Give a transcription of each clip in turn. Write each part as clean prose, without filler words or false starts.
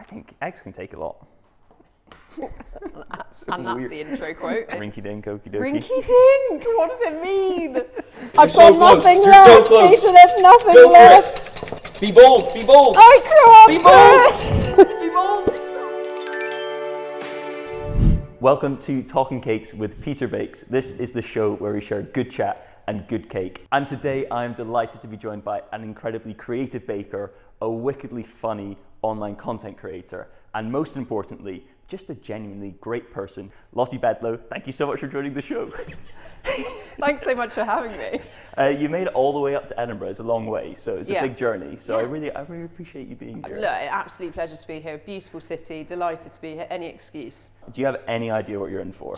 think eggs can take a lot. And that's the intro quote. Rinky dink, okie dokie. Rinky dink. What does it mean? I've got nothing left, Peter. There's nothing left. Be bold. Be bold. I can't. Be bold. Be bold. Welcome to Talking Cakes with Peter Bakes. This is the show where we share good chat and good cake. And today I am delighted to be joined by an incredibly creative baker, a wickedly funny online content creator, and most importantly, just a genuinely great person, Lottie Bedlow. Thank you so much for joining the show. Thanks so much for having me. You made it all the way up to Edinburgh. It's a long way, so it's a big journey. So Yeah. I really appreciate you being here. Look, absolute pleasure to be here. Beautiful city. Delighted to be here. Any excuse. Do you have any idea what you're in for?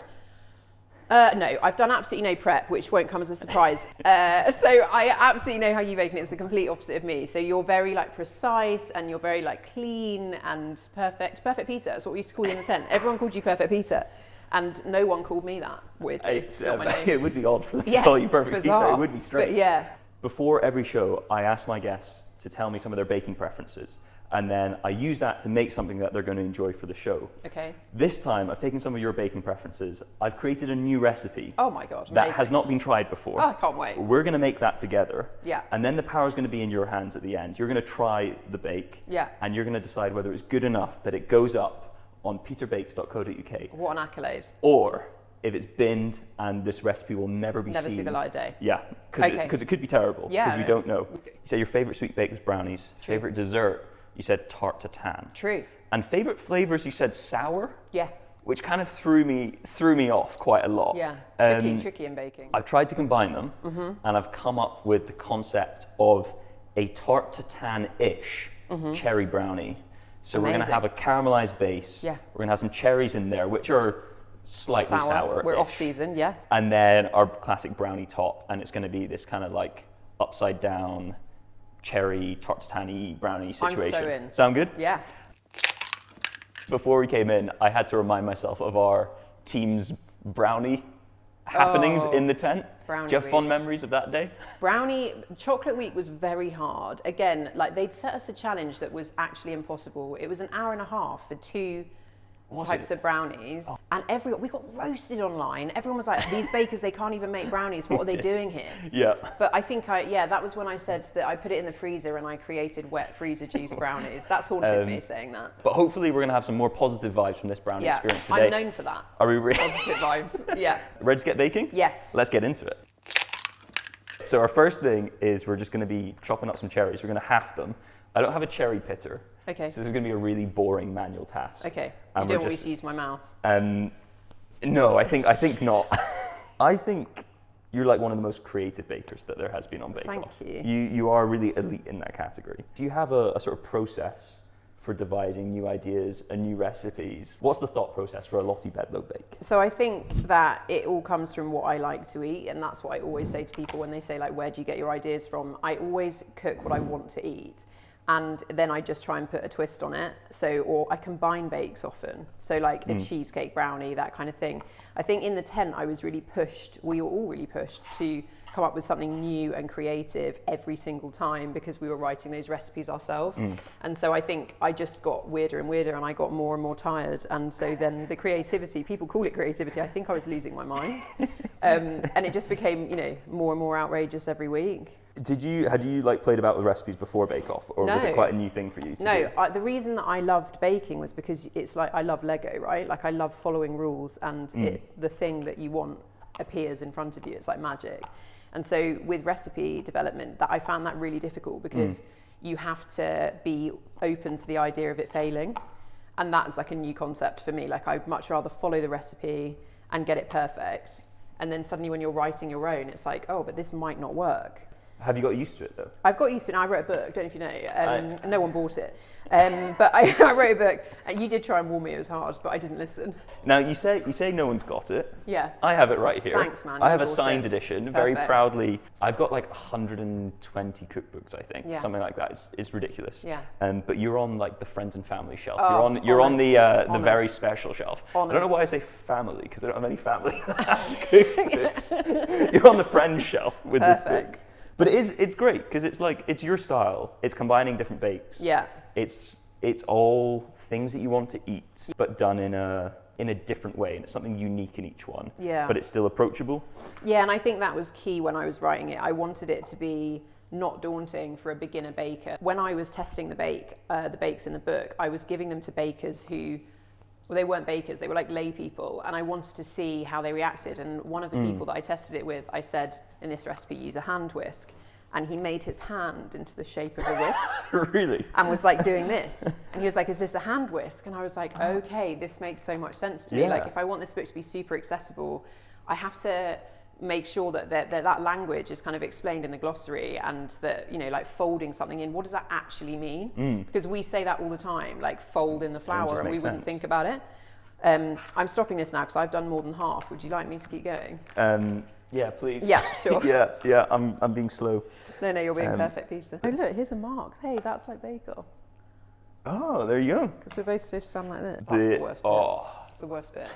No, I've done absolutely no prep, which won't come as a surprise. So I absolutely know how you bake, and it's the complete opposite of me. So you're very precise, and you're very clean and perfect. Perfect Peter, that's what we used to call you in the tent. Everyone called you Perfect Peter, and no one called me that, weirdly. It's, not my name. it would be odd for them to call you Perfect bizarre. Peter. It would be strange. But yeah. Before every show, I ask my guests to tell me some of their baking preferences, and then I use that to make something that they're going to enjoy for the show. Okay. This time, I've taken some of your baking preferences. I've created a new recipe. Oh my God, that amazing. has not been tried before. Oh, I can't wait. We're going to make that together. Yeah. And then the power is going to be in your hands at the end. You're going to try the bake. Yeah. And you're going to decide whether it's good enough that it goes up on peterbakes.co.uk. What an accolade. Or if it's binned and this recipe will never be seen. Never see the light of day. Yeah, because it could be terrible. Yeah. Because we don't know. You said your favourite sweet bake was brownies. True. Favourite dessert, you said tart tatin. True. And favourite flavours, you said sour. Yeah. Which kind of threw me off quite a lot. Yeah. Tricky in baking. I've tried to combine them, and I've come up with the concept of a tart tatin-ish cherry brownie. So we're going to Amazing. have a caramelized base. Yeah. We're going to have some cherries in there, which are slightly sour. We're off season, yeah. And then our classic brownie top, and it's going to be this kind of upside down cherry tart tatin brownie situation. I'm so in. Sound good? Yeah. Before we came in, I had to remind myself of our team's brownie happenings in the tent. Brownie Do you have fond week. memories of that day? Chocolate week was very hard. Again, they'd set us a challenge that was actually impossible. It was an hour and a half for two types of brownies. Oh. And we got roasted online. Everyone was like, these bakers, they can't even make brownies. What are they doing here? Yeah. But I think that was when I said that I put it in the freezer and I created wet freezer juice brownies. That's haunted me saying that. But hopefully we're going to have some more positive vibes from this brownie experience today. I'm known for that. Are we really? Positive vibes, yeah. Ready to get baking? Yes. Let's get into it. So our first thing is we're just going to be chopping up some cherries. We're going to half them. I don't have a cherry pitter. Okay. So this is going to be a really boring manual task. Okay. And You don't want me to use my mouth? No, I think not. I think you're one of the most creative bakers that there has been on Bake Off. Thank you. You are really elite in that category. Do you have a sort of process for devising new ideas and new recipes? What's the thought process for a Lottie Bedlow bake? So I think that it all comes from what I like to eat, and that's what I always say to people when they say where do you get your ideas from? I always cook what I want to eat, and then I just try and put a twist on it. Or I combine bakes often. So a cheesecake brownie, that kind of thing. I think in the tent we were all really pushed to come up with something new and creative every single time because we were writing those recipes ourselves. And so I think I just got weirder and weirder, and I got more and more tired. And so then the creativity, people call it creativity, I think I was losing my mind. And it just became, more and more outrageous every week. Had you played about with recipes before Bake Off, or was it quite a new thing for you to do? No, the reason that I loved baking was because it's I love Lego, right? I love following rules, and the thing that you want appears in front of you. It's like magic. And so with recipe development, I found that really difficult because you have to be open to the idea of it failing. And that was a new concept for me. I'd much rather follow the recipe and get it perfect. And then suddenly when you're writing your own, it's oh, but this might not work. Have you got used to it though? I've got used to it. I wrote a book, don't know if you know. No one bought it. But I wrote a book. You did try and warn me it was hard, but I didn't listen. Now you say no one's got it. Yeah. I have it right here. Thanks, man. I have a bought signed it. edition, very Perfect. proudly. I've got 120 cookbooks, I think, Yeah. something like that. It's ridiculous. Yeah. But you're on the friends and family shelf. Oh, you're on the honoured. very special shelf. Honoured. I don't know why I say family because I don't have any family that have cookbooks. You're on the friends shelf with this book. But it's great because it's your style. It's combining different bakes. Yeah. It's it's all things that you want to eat, but done in a different way, and it's something unique in each one. Yeah. But it's still approachable. Yeah, and I think that was key when I was writing it. I wanted it to be not daunting for a beginner baker. When I was testing the bakes in the book, I was giving them to bakers who, well, they weren't bakers, they were like lay people, and I wanted to see how they reacted. And one of the people that I tested it with, I said, in this recipe, use a hand whisk. And he made his hand into the shape of a whisk. Really? And was like doing this. And he was like, is this a hand whisk? And I was like, okay, this makes so much sense to me. Yeah. Like, if I want this book to be super accessible, I have to make sure that that language is kind of explained in the glossary, and that, you know, like folding something in, what does that actually mean? Because we say that all the time, like fold in the flour, and we wouldn't think about it. I'm stopping this now because I've done more than half. Would you like me to keep going? Yeah, please. Yeah, sure. yeah, I'm being slow. No, you're being perfect, Peter. Oh, look, here's a mark. Hey, that's like bake-off. Oh, there you go. Because we're both supposed to stand like this. That's the worst bit. Oh. It's the worst bit.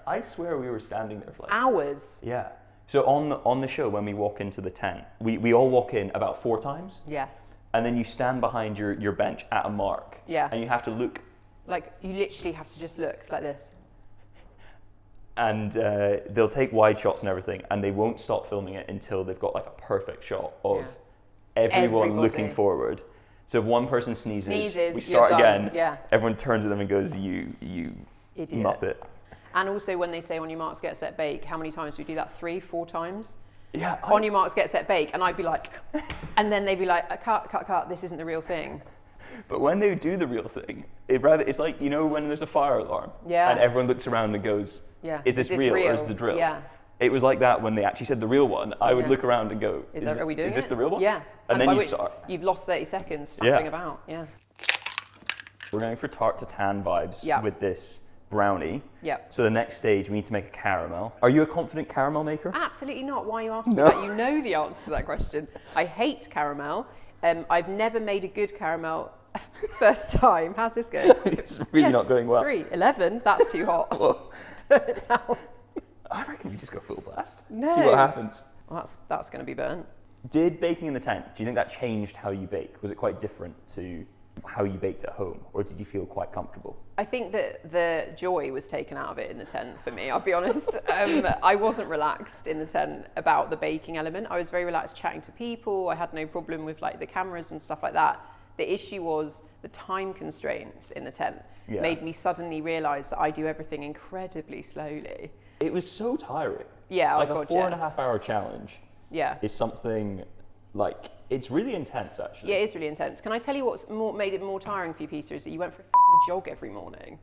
I swear we were standing there for like Hours. Yeah. So on the show, when we walk into the tent, we all walk in about 4 times. Yeah. And then you stand behind your bench at a mark. Yeah. And you have to look. Like, you literally have to just look like this. And they'll take wide shots and everything, and they won't stop filming it until they've got like a perfect shot of everyone looking forward. So if one person sneezes we start again. Yeah. Everyone turns at them and goes, "You Idiot. muppet." And also, when they say on your marks, get set, bake, how many times do we do that? 3, 4 times? Yeah. On your marks, get set, bake, and I'd be like, and then they'd be like, cut, this isn't the real thing. But when they do the real thing, it's like, you know, when there's a fire alarm, and everyone looks around and goes, "Is this real or is this a drill?" Yeah. It was like that when they actually said the real one. I would look around and go, Are we doing is this it? the real one?" Yeah. And then you start. You've lost 30 seconds faffing about. Yeah. We're going for tart to tan vibes with this brownie. Yeah. So the next stage, we need to make a caramel. Are you a confident caramel maker? Absolutely not. Why are you asking me that? You know the answer to that question. I hate caramel. I've never made a good caramel first time. How's this going? It's really not going well. 3, 11. That's too hot. Well, Turn it down. I reckon we just go full blast. No. See what happens. Well, that's going to be burnt. Did baking in the tent, do you think that changed how you bake? Was it quite different to how you baked at home, or did you feel quite comfortable? I think that the joy was taken out of it in the tent for me, I'll be honest. I wasn't relaxed in the tent about the baking element. I was very relaxed chatting to people. I had no problem with like the cameras and stuff like that. The issue was the time constraints in the tent made me suddenly realise that I do everything incredibly slowly. It was so tiring. Yeah, like a 4.5 hour challenge. Yeah. Is something like, it's really intense actually. Yeah, it is really intense. Can I tell you what's made it more tiring for you, Peter, is that you went for a fucking jog every morning.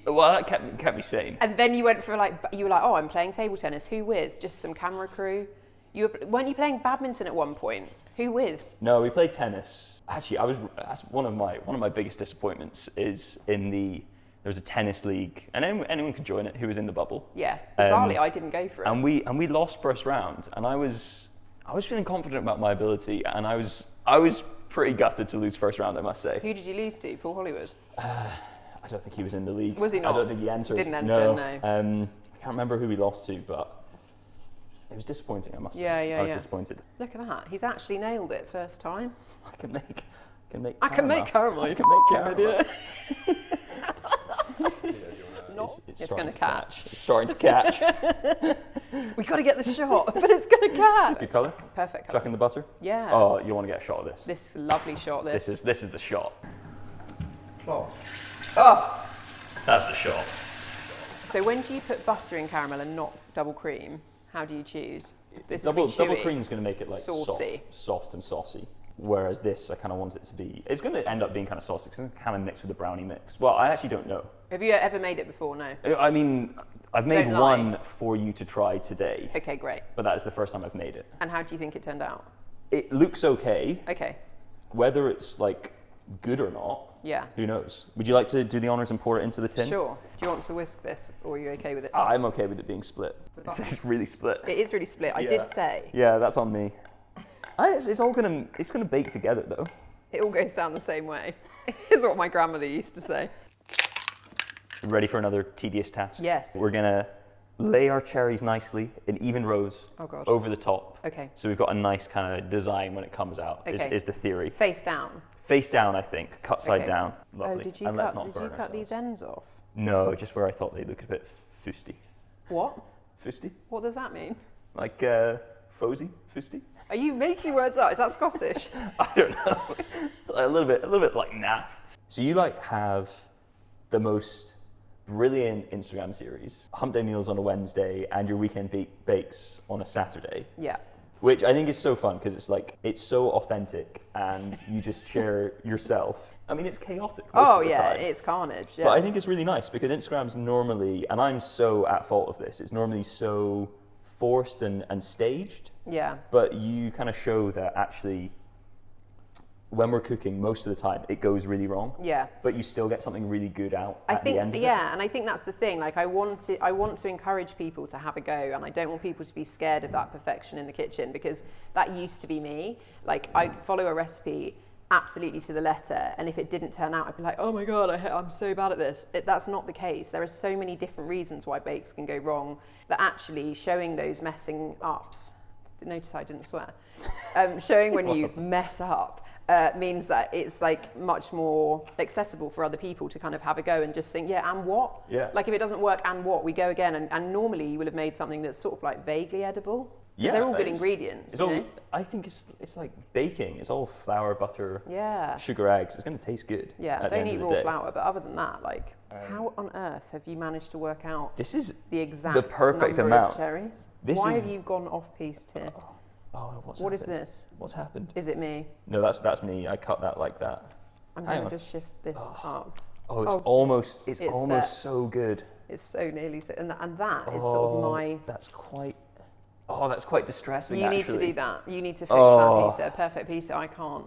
Well, that kept me sane. And then you went for you were like, oh, I'm playing table tennis. Who with? Just some camera crew? Weren't you playing badminton at one point? Who with? No, we played tennis. Actually, that's one of my biggest disappointments is there was a tennis league, and anyone could join it who was in the bubble. Yeah, bizarrely, I didn't go for it. And we lost first round, and I was feeling confident about my ability, and I was pretty gutted to lose first round, I must say. Who did you lose to? Paul Hollywood? I don't think he was in the league. Was he not? I don't think he entered. Didn't enter, no. I can't remember who we lost to, but it was disappointing, I must say. I was disappointed. Look at that. He's actually nailed it first time. I can make caramel. I can make caramel. It's going to catch. It's starting to catch. We got to get the shot, but it's going to catch. Good colour? Perfect colour. Chuck in the butter? Yeah. Oh, you want to get a shot of this? This lovely shot, This is the shot. Oh. That's the shot. So when do you put butter in caramel and not double cream? How do you choose? Double cream is going to make it like saucy. soft and saucy. Whereas this, I kind of want it to be. It's going to end up being kind of saucy because it's kind of mixed with the brownie mix. Well, I actually don't know. Have you ever made it before? No. I mean, I've made Don't lie. one for you to try today. Okay, great. But that is the first time I've made it. And how do you think it turned out? It looks okay. Okay. Whether it's like good or not, Yeah. who knows? Would you like to do the honours and pour it into the tin? Sure. Do you want to whisk this, or are you okay with it? I'm okay with it being split. It's really split. It is really split. I did say. Yeah, that's on me. It's gonna bake together though. It all goes down the same way. Is what my grandmother used to say. Ready for another tedious task? Yes. We're gonna lay our cherries nicely in even rows Oh, God. over the top. Okay. So we've got a nice kind of design when it comes out, Okay. is the theory. Face down. Face down, I think. Cut side Okay. down. Oh, Lovely. did you and let's cut, not did burn you cut ourselves. these ends off? No, just where I thought they looked a bit fusty. What? Fusty? What does that mean? Like fosy? Fusty? Are you making words up? Is that Scottish? I don't know. a little bit like naff. So you like have the most brilliant Instagram series, Hump Day Meals on a Wednesday and your weekend bakes on a Saturday. Yeah. Which I think is so fun because it's so authentic and you just share yourself. I mean, it's chaotic most of the time. It's carnage. Yeah. But I think it's really nice because Instagram's normally, and I'm so at fault of this, it's normally so forced and staged. Yeah. But you kind of show that actually, when we're cooking, most of the time it goes really wrong. Yeah. But you still get something really good out at the end of it. And I think that's the thing. Like I want to encourage people to have a go, and I don't want people to be scared of that perfection in the kitchen, because that used to be me. Like I'd follow a recipe absolutely to the letter, and if it didn't turn out, I'd be like, oh my God, I'm so bad at this. That's not the case. There are so many different reasons why bakes can go wrong, that actually showing those messing ups, notice I didn't swear, showing when you mess up, means that it's like much more accessible for other people to kind of have a go and just think, yeah, and what? Yeah. Like if it doesn't work, and what? We go again. And normally you will have made something that's sort of like vaguely edible. Yeah, they're all good ingredients. It's all, you know? I think it's like baking. It's all flour, butter, Yeah. sugar, eggs. It's going to taste good. Yeah, at the don't end eat of the raw day. flour. But other than that, like, how on earth have you managed to work out This is the exact the perfect number amount. of cherries? This Why is- have you gone off-piste here? Oh, what's What is happened? this? What's happened? Is it me? No, that's me. I cut that like that. I'm Hang going on. to just shift this up. Oh, it's Oh, almost It's almost set. so good. It's so nearly so, and that is sort of my. That's quite. Oh, that's quite distressing. You need to actually. do that. You need to fix Oh. that pizza. Perfect pizza. I can't.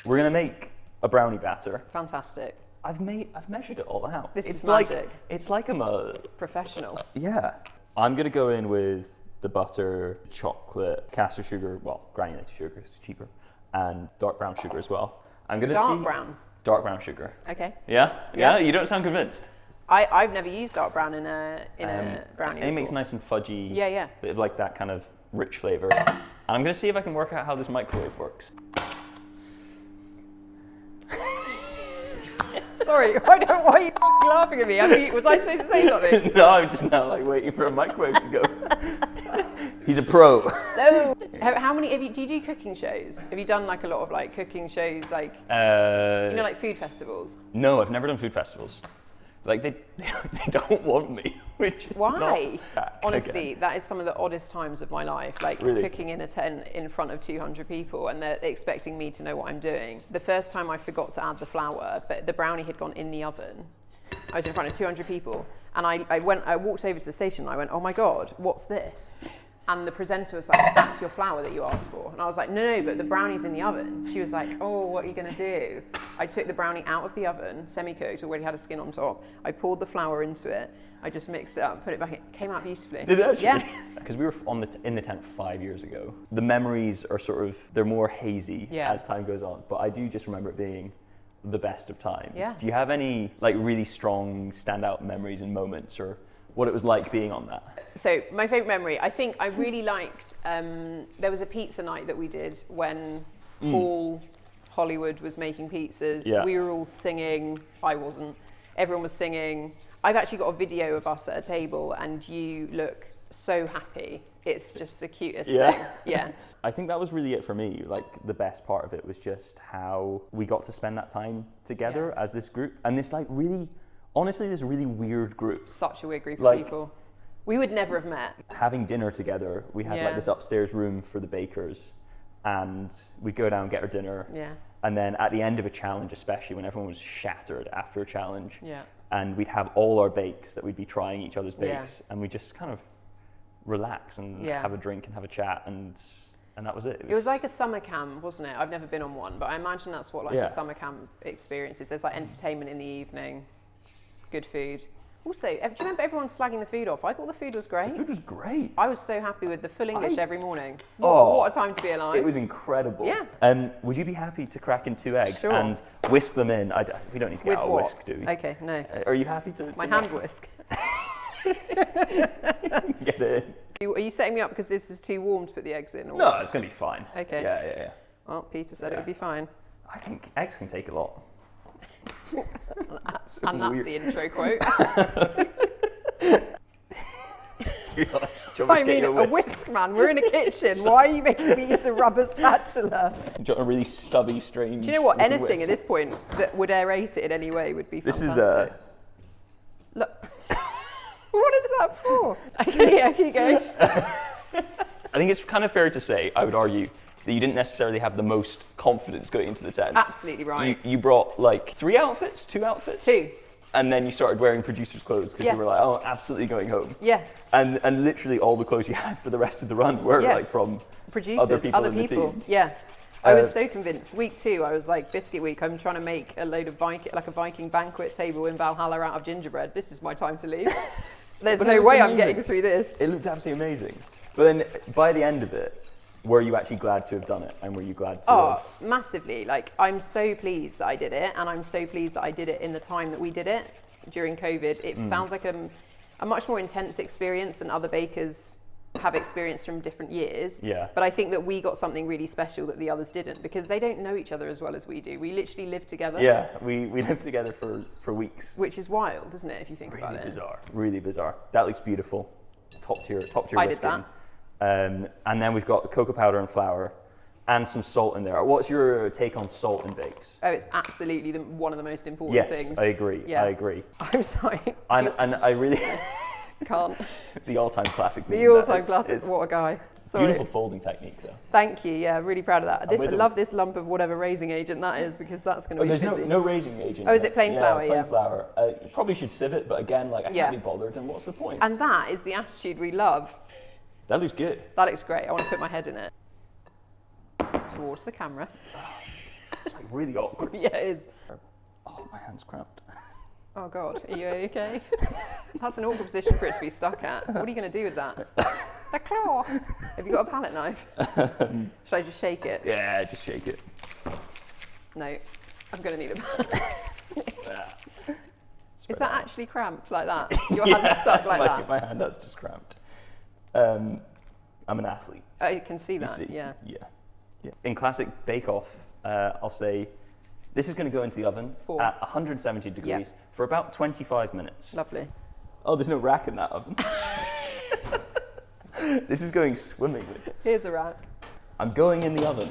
We're gonna make a brownie batter. Fantastic. I've measured it all out. This it's is like, magic. It's like I'm a Professional. yeah. I'm gonna go in with the butter, chocolate, caster sugar, well, granulated sugar is cheaper, and dark brown sugar as well. I'm gonna Dark see brown. dark brown sugar. Okay. Yeah? Yeah. You don't sound convinced. I've never used dark brown in a brownie. It makes before. nice and fudgy. Yeah, yeah. Bit of like that kind of rich flavor. And I'm gonna see if I can work out how this microwave works. Sorry, why are you laughing at me? Was I supposed to say something? No, I'm just now like waiting for a microwave to go. He's a pro. So, how many do you do cooking shows? Have you done like a lot of like cooking shows, like like food festivals? No, I've never done food festivals. Like they don't want me. Which is Why? not Honestly, that is some of the oddest times of my life. Like Really? cooking in a tent in front of 200 people, and they're expecting me to know what I'm doing. The first time I forgot to add the flour, but the brownie had gone in the oven. I was in front of 200 people, and I walked over to the station, and I went, "Oh my God, what's this?" And the presenter was like, "That's your flour that you asked for." And I was like, no, but the brownie's in the oven. She was like, "Oh, what are you going to do?" I took the brownie out of the oven, semi-cooked, already had a skin on top. I poured the flour into it. I just mixed it up, put it back in. It came out beautifully. Did it actually? Yeah. Because we were in the tent 5 years ago. The memories are they're more hazy as time goes on. But I do just remember it being the best of times. Yeah. Do you have any like really strong standout memories and moments, or what it was like being on that? So my favourite memory, I think I really liked, there was a pizza night that we did when all Hollywood was making pizzas. Yeah. We were all singing. I wasn't. Everyone was singing. I've actually got a video of us at a table, and you look so happy. It's just the cutest thing. Yeah. I think that was really it for me. Like the best part of it was just how we got to spend that time together as this group, and this like really, honestly, this really weird group. Such a weird group Like- of people. We would never have met. Having dinner together, we had like this upstairs room for the bakers, and we'd go down and get our dinner. Yeah. And then at the end of a challenge, especially when everyone was shattered after a challenge, Yeah. and we'd have all our bakes that we'd be trying each other's bakes, and we just kind of relax and have a drink and have a chat, and that was it. It was like a summer camp, wasn't it? I've never been on one, but I imagine that's what like Yeah. a summer camp experience is. There's like entertainment in the evening, good food. Also, do you remember everyone slagging the food off? I thought the food was great. The food was great. I was so happy with the full English every morning. Oh. What a time to be alive. It was incredible. Yeah. Would you be happy to crack in 2 eggs Sure. and whisk them in? We don't need to get With out a what? whisk, do we? Okay, no. Are you happy to? My not- hand whisk. Get it in. Are you setting me up because this is too warm to put the eggs in? Or? No, it's going to be fine. Okay. Yeah. Well, Peter said it would be fine. I think eggs can take a lot. And that's the intro quote. I mean, a whisk, man. We're in a kitchen. Why are you making me use a rubber spatula? Do you want a really stubby, strange? Do you know what? Anything whisk? At this point that would aerate it in any way would be fantastic. This is Look. What is that for? Okay, keep going. I think it's kind of fair to say, I would argue, that you didn't necessarily have the most confidence going into the tent. Absolutely right. You brought like 2 outfits? Two. And then you started wearing producer's clothes because you were like, oh, absolutely going home. Yeah. And literally all the clothes you had for the rest of the run were like from producers, other people in the team. Yeah. I was so convinced. Week 2, I was like, biscuit week, I'm trying to make a load of Viking banquet table in Valhalla out of gingerbread. This is my time to leave. There's no way I'm getting through this. It looked absolutely amazing. But then by the end of it, were you actually glad to have done it? And were you glad to have... Massively. Like, I'm so pleased that I did it. And I'm so pleased that I did it in the time that we did it during COVID. It sounds like a much more intense experience than other bakers have experienced from different years. Yeah. But I think that we got something really special that the others didn't, because they don't know each other as well as we do. We literally live together. Yeah, we lived together for weeks. Which is wild, isn't it, if you think about it? Really bizarre, really bizarre. That looks beautiful. Top tier I whisking. did that. And then we've got cocoa powder and flour and some salt in there. What's your take on salt in bakes? Oh, it's absolutely one of the most important things. Yes, I agree. Yeah. I agree. I'm sorry. And I really... Can't. The all-time classic. The all-time classic. What a guy. Sorry. Beautiful folding technique, though. Thank you. Yeah, really proud of that. I love this lump of whatever raising agent that is, because that's going to be there's busy. no raising agent. Oh, is it plain flour? Plain flour. You probably should sieve it, but again, like I Yeah. can't be bothered. And what's the point? And that is the attitude we love. That looks good. That looks great. I want to put my head in it. Towards the camera. It's like really awkward. Yeah, it is. Oh, my hand's cramped. Oh God, are you okay? That's an awkward position for it to be stuck at. What are you going to do with that? A claw. Have you got a palette knife? Should I just shake it? Yeah, just shake it. No, I'm going to need a palette. Is that actually cramped like that? Your hand's stuck like that? My hand has just cramped. I'm an athlete. I can see that, See? yeah. In classic bake-off, I'll say this is going to go into the oven 4. at 170 degrees for about 25 minutes. Lovely. Oh, there's no rack in that oven. This is going swimmingly. Here's a rack. I'm going in the oven.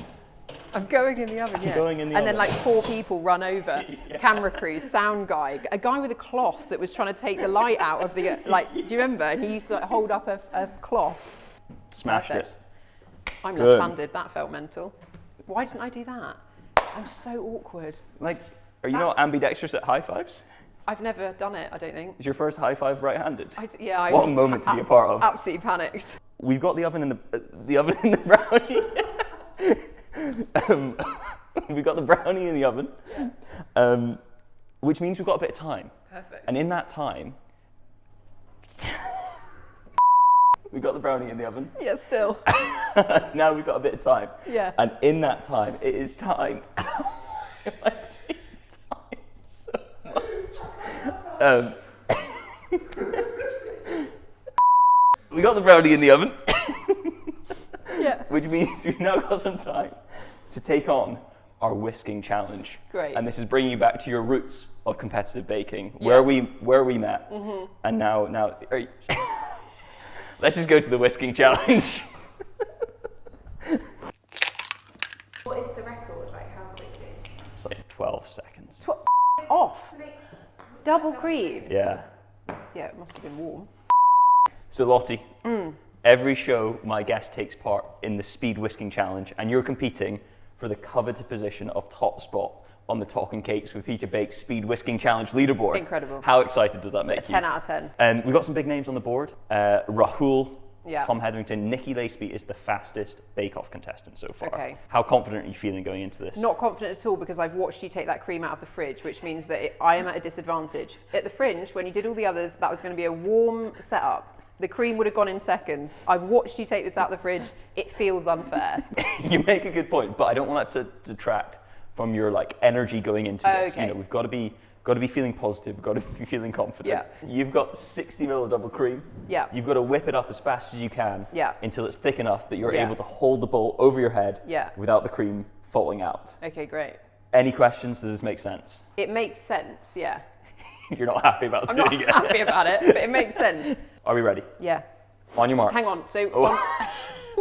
I'm going in the oven, yeah. Going in the and oven. then like 4 people run over, camera crew, sound guy, a guy with a cloth that was trying to take the light out of the, like, do you remember? And he used to like, hold up a cloth. Smashed Perfect. it. I'm Good. left-handed, that felt mental. Why didn't I do that? I'm so awkward. Like, are you not ambidextrous at high fives? I've never done it, I don't think. Is your first high five right-handed? I What a moment to be a part of. Absolutely panicked. We've got the oven in the brownie. We've got the brownie in the oven, which means we've got a bit of time. Perfect. And in that time, we've got the brownie in the oven. Yeah, still. Now we've got a bit of time. Yeah. And in that time, it is time. I say time so much. We got the brownie in the oven. Yeah. Which means we've now got some time to take on our whisking challenge. Great. And this is bringing you back to your roots of competitive baking, Yeah. where we met. Mm-hmm. And now let's just go to the whisking challenge. What is the record? Like how quickly? It's like 12 seconds. Off. Double cream. Yeah. Yeah, it must have been warm. So Lottie, every show my guest takes part in the speed whisking challenge, and you're competing for the coveted position of top spot on the Talking Cakes with Peter Bake's speed whisking challenge leaderboard. Incredible. How excited does that make you? 10 out of 10. And we've got some big names on the board. Rahul, Yeah. Tom Hetherington, Nikki Laceby is the fastest bake-off contestant so far. Okay. How confident are you feeling going into this? Not confident at all, because I've watched you take that cream out of the fridge, which means that I am at a disadvantage. At the Fringe, when you did all the others, that was going to be a warm setup. The cream would have gone in seconds. I've watched you take this out of the fridge. It feels unfair. You make a good point, but I don't want that to detract from your like energy going into this. Okay. You know, we've got to be feeling positive, we've got to be feeling confident. Yeah. You've got 60 ml of double cream. Yeah. You've got to whip it up as fast as you can. Yeah. Until it's thick enough that you're Yeah. able to hold the bowl over your head. Yeah. Without the cream falling out. Okay, great. Any questions? Does this make sense? It makes sense, yeah. You're not happy about I'm not doing it. happy about it, but it makes sense. Are we ready? Yeah. On your marks. Hang on. So, Oh.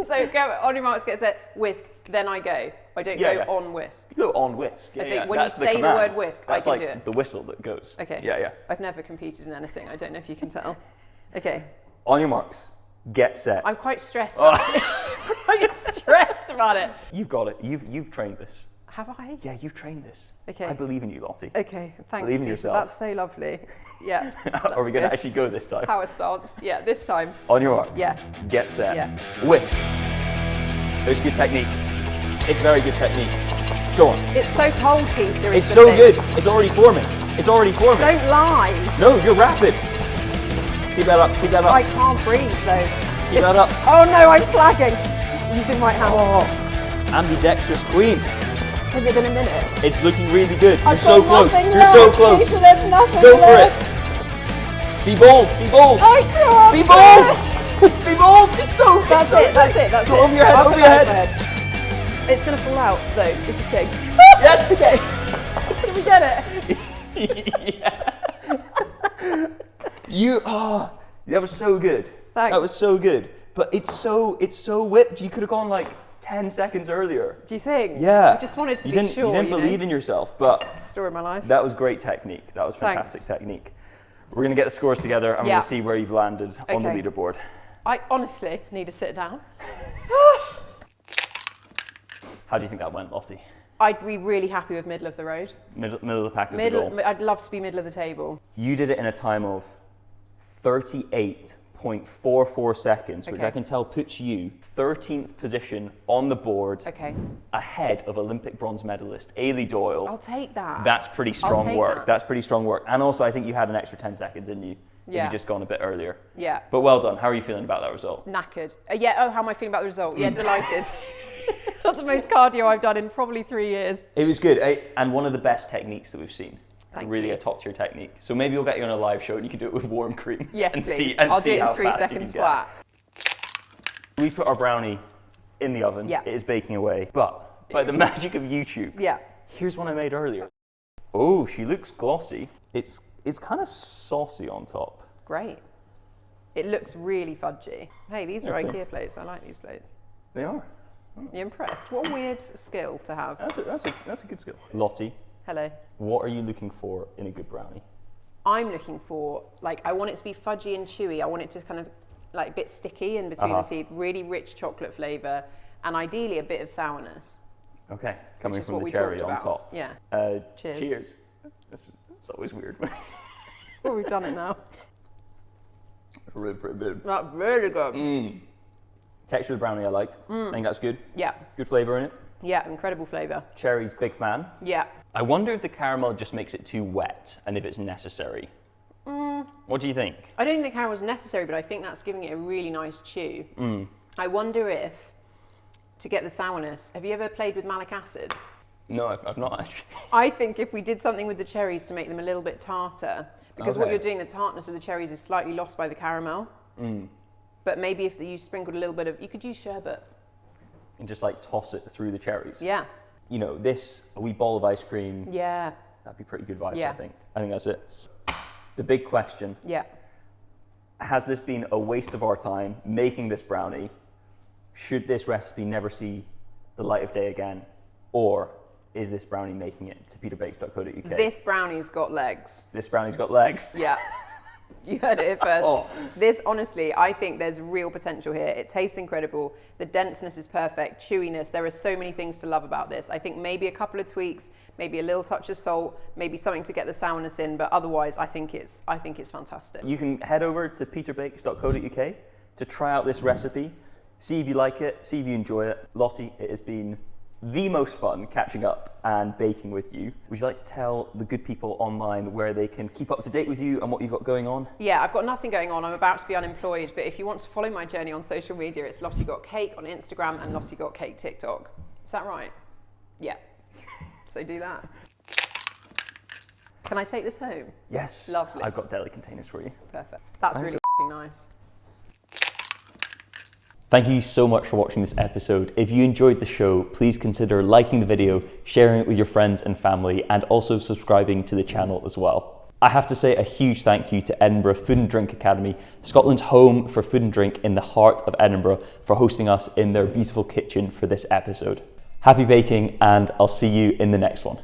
so go on your marks, get set, whisk, then I go. I don't Yeah, go yeah. on whisk. You go on whisk. Yeah, I say yeah. when you That's say the command. word whisk, I That's can like do it. the whistle that goes. Okay. Yeah, yeah. I've never competed in anything. I don't know if you can tell. Okay. On your marks. Get set. I'm quite stressed. Oh. I'm just stressed about it. You've got it. You've trained this. Have I? Yeah, you've trained this. Okay. I believe in you, Lottie. Okay, thanks. Believe in Peter. yourself. That's so lovely. Yeah. Are we going to actually go this time? Power stance. Yeah, this time. On your marks. Yeah. Get set. Yeah. Whisk. It's good technique. It's very good technique. Go on. It's so cold, Peter. It's the so thing. good. It's already forming. It's already forming. Don't lie. No, you're rapid. Keep that up. Keep that up. I can't breathe though. Keep that up. Oh no, I'm flagging. Using my hand. Oh, ambidextrous queen. Has it been a minute? It's looking really good. You're I've so got close. nothing You're left, so close. Peter, there's nothing Go for left. it. Be bold. Be bold. I can't. Be bold. Be bold. It's so. That's it's so it, that's thick. it, that's Go it. over your head. I'll Over come your out head. of my head. It's gonna fall out though, is the thing. Yes. Okay. Did we get it? Yeah. You. Oh, that was so good. Thanks. That was so good. But it's so whipped. You could have gone like 10 seconds earlier. Do you think? Yeah. I just wanted to you be didn't, sure. You didn't believe in yourself, but Story of my life. that was great technique. That was fantastic technique. We're going to get the scores together and we're Yeah. going to see where you've landed on the Okay. leaderboard. I honestly need to sit down. How do you think that went, Lottie? I'd be really happy with middle of the road. Middle of the pack is the goal. I'd love to be middle of the table. You did it in a time of 38.44 seconds, which Okay. I can tell puts you 13th position on the board, Okay. ahead of Olympic bronze medalist Ailey Doyle. I'll take that. That's pretty strong take work. that. That's pretty strong work. And also, I think you had an extra 10 seconds in you. If Yeah. you just gone a bit earlier. Yeah. But well done. How are you feeling about that result? Knackered. Yeah, oh, how am I feeling about the result? Yeah, delighted. That's the most cardio I've done in probably 3 years. It was good, and one of the best techniques that we've seen. Thank Really you. a top tier technique. So maybe we'll get you on a live show and you can do it with warm cream. Yes, and please. See, and I'll see do it how in 3 fast you seconds can get. flat. We put our brownie in the oven. Yeah. It is baking away. But by the magic of YouTube, Yeah. here's one I made earlier. Oh, she looks glossy. It's kind of saucy on top. Great. It looks really fudgy. Hey, these are Okay. IKEA plates. I like these plates. They are. You impressed? What a weird skill to have. That's a good skill. Lottie, Hello. what are you looking for in a good brownie? I'm looking for, like, I want it to be fudgy and chewy. I want it to kind of, like, a bit sticky in between the teeth, really rich chocolate flavour, and ideally a bit of sourness. Okay, coming is from what the we cherry talked on about. top. Yeah. Cheers. Cheers. It's always weird. Well, we've done it now. Really pretty good. That's really good. Texture of the brownie I like. I think that's good. Yeah. Good flavour in it. Yeah, incredible flavour. Cherry's big fan. Yeah. I wonder if the caramel just makes it too wet and if it's necessary. What do you think? I don't think the caramel's necessary, but I think that's giving it a really nice chew. I wonder if, to get the sourness, have you ever played with malic acid? No, I've not actually. I think if we did something with the cherries to make them a little bit tartar, because what Okay. you're doing, the tartness of the cherries is slightly lost by the caramel. But maybe if you sprinkled a little bit of, you could use sherbet. And just like toss it through the cherries. Yeah. You know, a wee ball of ice cream, Yeah. that'd be pretty good vibes, Yeah. I think. I think that's it. The big question, Yeah. has this been a waste of our time making this brownie? Should this recipe never see the light of day again? Or is this brownie making it to peterbakes.co.uk? This brownie's got legs. This brownie's got legs. Yeah. You heard it here first. Oh. This, honestly, I think there's real potential here. It tastes incredible. The denseness is perfect. Chewiness. There are so many things to love about this. I think maybe a couple of tweaks, maybe a little touch of salt, maybe something to get the sourness in, but otherwise, I think it's fantastic. You can head over to peterbakes.co.uk to try out this recipe, see if you like it, see if you enjoy it. Lottie, it has been the most fun catching up and baking with you. Would you like to tell the good people online where they can keep up to date with you and what you've got going on? Yeah, I've got nothing going on. I'm about to be unemployed, but if you want to follow my journey on social media, it's Lottie Got Cake on Instagram and Lottie Got Cake TikTok. Is that right? Yeah. So do that. Can I take this home? Yes. Lovely. I've got deli containers for you. Perfect. That's really nice. Thank you so much for watching this episode. If you enjoyed the show, please consider liking the video, sharing it with your friends and family, and also subscribing to the channel as well. I have to say a huge thank you to Edinburgh Food and Drink Academy, Scotland's home for food and drink in the heart of Edinburgh, for hosting us in their beautiful kitchen for this episode. Happy baking, and I'll see you in the next one.